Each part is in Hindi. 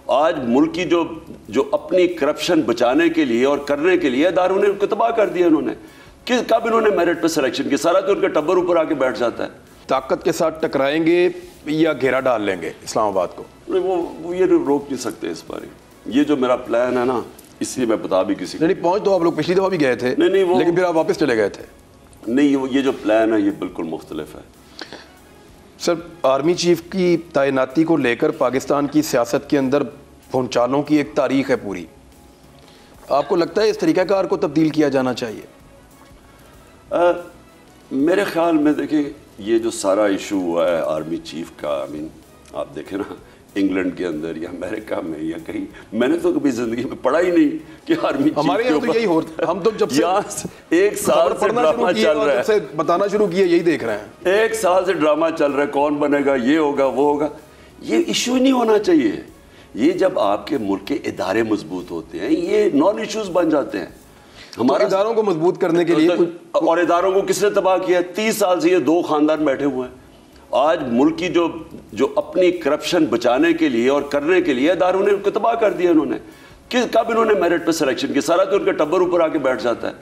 आज मुल्क की जो अपनी करप्शन बचाने के लिए और करने के लिए इदारों ने उनको तबाह कर दिया। इन्होंने कब इन्होंने मेरिट पे सिलेक्शन किया? सारा तो उनका टब्बर ऊपर आके बैठ जाता है। ताकत के साथ टकराएंगे या घेरा डाल लेंगे इस्लामाबाद को? वो ये रोक नहीं सकते इस बार। ये जो मेरा प्लान है ना, इसलिए मैं बता भी किसी नहीं पहुंच तो आप लोग पिछली दफा भी गए थे, नहीं वो, लेकिन फिर आप वापस चले गए थे। नहीं, ये जो प्लान है ये बिल्कुल मुख्तलिफ है। सर, आर्मी चीफ की तैनाती को लेकर पाकिस्तान की सियासत के अंदर भूचालों की एक तारीख है पूरी। आपको लगता है इस तरीक़ाकार को तब्दील किया जाना चाहिए? मेरे ख्याल में देखिए, ये जो सारा इशू हुआ है आर्मी चीफ का, आई मीन आप देखें ना, इंग्लैंड के अंदर या अमेरिका में या कहीं, मैंने तो कभी जिंदगी में पढ़ा ही नहीं कि आर्मी चीफ हमारे यहाँ तो यही होता है। हम तो जब से एक साल से ड्रामा चल रहा है, बताना शुरू किया, यही देख रहे हैं। एक साल से ड्रामा चल रहा है, कौन बनेगा, ये होगा वो होगा। ये इशू नहीं होना चाहिए। ये जब आपके मुल्क के इदारे मजबूत होते हैं, ये नॉन इश्यूज बन जाते हैं। हमारे इदारों को मजबूत करने के लिए और इदारों को किसने तबाह किया? 30 साल से ये दो खानदान बैठे हुए हैं। आज मुल्क की जो अपनी करप्शन बचाने के लिए और करने के लिए इदारों ने उनको तबाह कर दिया। इन्होंने कब इन्होंने मेरिट पे सिलेक्शन किया? सारा तो उनका टब्बर ऊपर आके बैठ जाता है।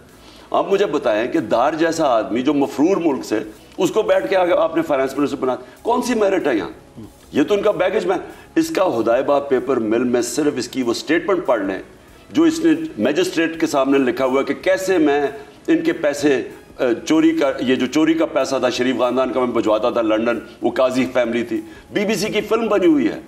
आप मुझे बताएं कि दार जैसा आदमी जो मफरूर मुल्क से, उसको बैठ के आगे आपने फाइनेंस मिनिस्टर बना, कौन सी मेरिट है यहाँ? ये तो उनका बैगेज में। इसका हुदायबा पेपर मिल में सिर्फ इसकी वो स्टेटमेंट पढ़ लें जो इसने मैजिस्ट्रेट के सामने लिखा हुआ है कि कैसे मैं इनके पैसे चोरी का, ये जो चोरी का पैसा था शरीफ खानदान का, मैं भिजवाता था लंदन, वो काजी फैमिली थी। बीबीसी की फिल्म बनी हुई है।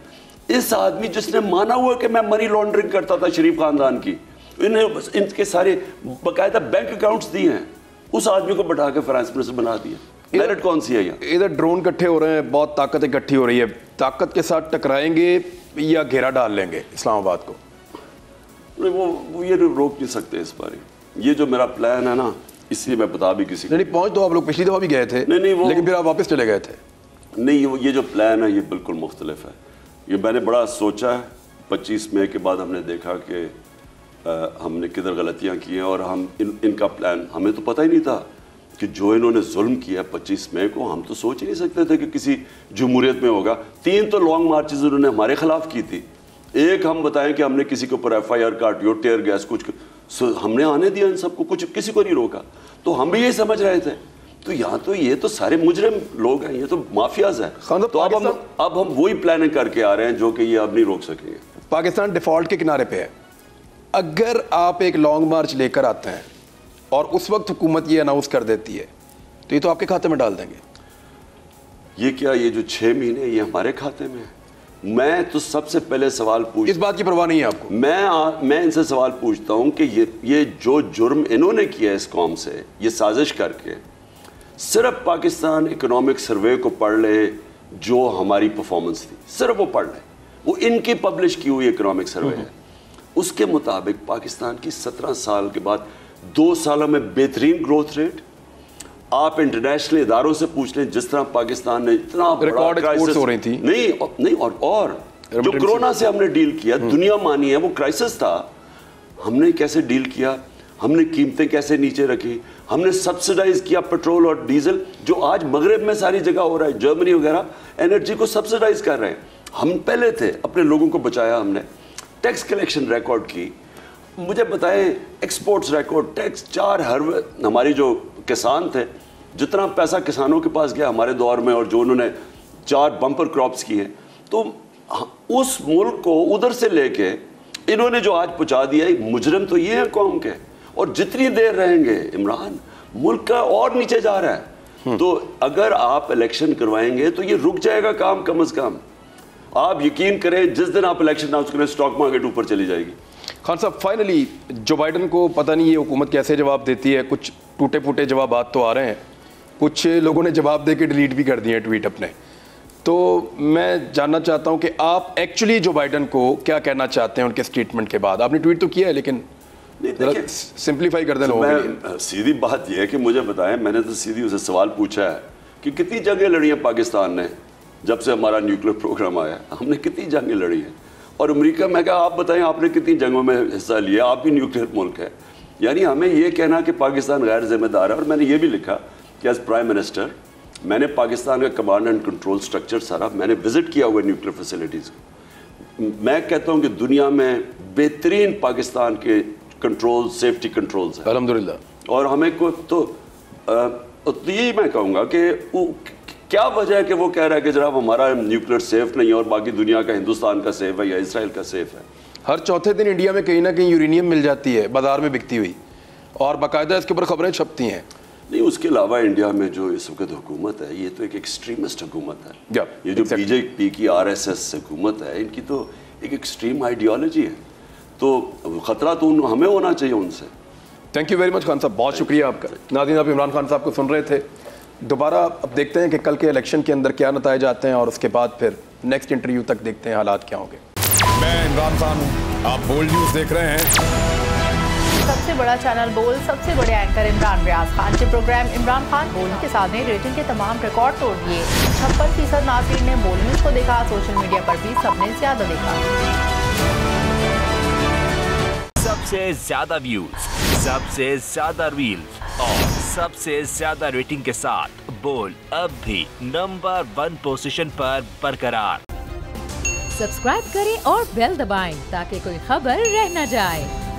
इस आदमी जिसने माना हुआ कि मैं मनी लॉन्ड्रिंग करता था शरीफ खानदान की, इन्हें इनके सारे बाकायदा बैंक अकाउंट्स दिए हैं, उस आदमी को बैठा के फाइनेंस मिनिस्टर बना दिया। मेरिट कौन सी है यहाँ? इधर ड्रोन इकट्ठे हो रहे हैं, बहुत ताकत इकट्ठी हो रही है। ताकत के साथ टकराएंगे या घेरा डाल लेंगे इस्लामाबाद को? वो ये रोक नहीं सकते इस बार। ये जो मेरा प्लान है ना, इसलिए मैं बता भी किसी नहीं पहुंच तो आप लोग पिछली दफा भी गए थे, नहीं लेकिन फिर आप वापस चले गए थे। नहीं, ये जो प्लान है ये बिल्कुल मुख्तलिफ है। ये मैंने बड़ा सोचा है। 25 मई के बाद हमने देखा कि हमने किधर गलतियां की हैं, और हम इनका प्लान, हमें तो पता ही नहीं था कि जो इन्होंने जुल्म किया 25 मई को, हम तो सोच ही नहीं सकते थे कि किसी जमहूरियत में होगा। 3 तो लॉन्ग मार्चेस उन्होंने हमारे खिलाफ की थी। एक हम बताएं कि हमने किसी के ऊपर FIR काटी और टेयर गैस कुछ, हमने आने दिया इन सबको, कुछ किसी को नहीं रोका। तो हम भी यही समझ रहे थे। तो यहाँ तो ये तो सारे मुजरिम लोग हैं, ये तो माफियाज हैं। तो अब हम वही प्लानिंग करके आ रहे हैं जो कि ये अब नहीं रोक सकेंगे। पाकिस्तान डिफॉल्ट के किनारे पे है। अगर आप एक लॉन्ग मार्च लेकर आते हैं और उस वक्त हुकूमत ये अनाउंस कर देती है, तो ये तो आपके खाते में डाल देंगे। ये क्या, ये जो 6 महीने ये हमारे खाते में है? मैं तो सबसे पहले सवाल पूछ, इस बात की परवाह नहीं है आपको? मैं इनसे सवाल पूछता हूं कि ये जो जुर्म इन्होंने किया इस कौम से, ये साजिश करके, सिर्फ पाकिस्तान इकोनॉमिक सर्वे को पढ़ ले जो हमारी परफॉर्मेंस थी, सिर्फ वो पढ़ ले, वो इनकी पब्लिश की हुई इकोनॉमिक सर्वे है। उसके मुताबिक पाकिस्तान की 17 साल के बाद 2 सालों में बेहतरीन ग्रोथ रेट। आप इंटरनेशनल इदारों से पूछ लें, जिस तरह पाकिस्तान ने इतना रिकॉर्ड एक्सपोर्ट्स हो रही थी, नहीं और जो कोरोना से हमने डील किया, दुनिया मानी है वो क्राइसिस था, हमने कैसे डील किया, हमने कीमतें कैसे नीचे रखी, हमने सब्सिडाइज किया पेट्रोल और डीजल, जो आज मगरब में सारी जगह हो रहा है, जर्मनी वगैरह एनर्जी को सब्सिडाइज कर रहे हैं। हम पहले थे, अपने लोगों को बचाया हमने, टैक्स कलेक्शन रिकॉर्ड की, मुझे बताएं एक्सपोर्ट्स रिकॉर्ड, टैक्स 4 हमारी जो किसान थे, जितना पैसा किसानों के पास गया हमारे दौर में, और जो उन्होंने 4 बम्पर क्रॉप्स किए हैं, तो उस मुल्क को उधर से लेके इन्होंने जो आज पहुंचा दिया है, मुजरिम तो ये है कौम के। और जितनी देर रहेंगे इमरान, मुल्क का और नीचे जा रहा है। तो अगर आप इलेक्शन करवाएंगे तो ये रुक जाएगा काम, कम अज कम आप यकीन करें, जिस दिन आप इलेक्शन अनाउंस करें स्टॉक मार्केट ऊपर चली जाएगी। खान साहब, फाइनली जो बाइडन को पता नहीं ये हुकूमत कैसे जवाब देती है, कुछ टूटे फूटे जवाब तो आ रहे हैं, कुछ लोगों ने जवाब दे के डिलीट भी कर दिए ट्वीट अपने। तो मैं जानना चाहता हूं कि आप एक्चुअली जो बाइडन को क्या कहना चाहते हैं उनके स्टेटमेंट के बाद। आपने ट्वीट तो किया है, लेकिन सिंप्लीफाई कर देना। सीधी बात यह है कि मुझे बताएं, मैंने तो सीधी उसे सवाल पूछा है कि कितनी जंगें लड़ी हैं पाकिस्तान ने जब से हमारा न्यूक्लियर प्रोग्राम आया, हमने कितनी जंगें लड़ी हैं। और अमेरिका, मैं कहा आप बताएं आपने कितनी जंगों में हिस्सा लिया, आप भी न्यूक्लियर मुल्क है। यानी हमें ये कहना कि पाकिस्तान गैर जिम्मेदार है। और मैंने ये भी लिखा कि एज प्राइम मिनिस्टर मैंने पाकिस्तान का कमांड एंड कंट्रोल स्ट्रक्चर सारा मैंने विजिट किया हुआ न्यूक्लियर फैसिलिटीज़ को। मैं कहता हूँ कि दुनिया में बेहतरीन पाकिस्तान के कंट्रोल, सेफ्टी कंट्रोल्स हैं अल्हम्दुलिल्लाह। और हमें को तो यही मैं कहूँगा कि क्या वजह है कि वो कह रहा है कि जनाब हमारा न्यूक्लियर सेफ नहीं है और बाकी दुनिया का, हिंदुस्तान का सेफ है या इसराइल का सेफ है। हर चौथे दिन इंडिया में कहीं ना कहीं यूरेनियम मिल जाती है बाजार में बिकती हुई, और बाकायदा इसके ऊपर खबरें छपती हैं। नहीं, उसके अलावा इंडिया में जो इस वक्त हुकूमत है, ये तो एक एक्सट्रीमिस्ट हुकूमत है। ये जो बीजेपी की RSS हुकूमत है, इनकी तो एक एक्सट्रीम आइडियोलॉजी है, तो खतरा तो हमें होना चाहिए उनसे। Thank you very much Khan साहब, बहुत शुक्रिया आपका। नाज़रीन, आप इमरान खान साहब को सुन रहे थे। दोबारा अब देखते हैं कि कल के इलेक्शन के अंदर क्या नतीजे आते हैं, और उसके बाद फिर नेक्स्ट इंटरव्यू तक देखते हैं हालात क्या होंगे। मैं इमरान खान हूँ, आप बोल्ड न्यूज़ देख रहे हैं। सबसे बड़ा चैनल बोल, सबसे बड़े एंकर इमरान रियाज खान के प्रोग्राम इमरान खान बोल के साथ ने रेटिंग के तमाम रिकॉर्ड तोड़ दिए। 56% नाज़रीन ने बोल न्यूज़ को देखा, सोशल मीडिया पर भी सबने ज्यादा देखा। सबसे ज्यादा व्यूज, सबसे ज्यादा रील्स और सबसे ज्यादा रेटिंग के साथ बोल अब भी नंबर 1 पोजीशन पर बरकरार। सब्सक्राइब करें और बेल दबाएं ताकि कोई खबर रह न जाए।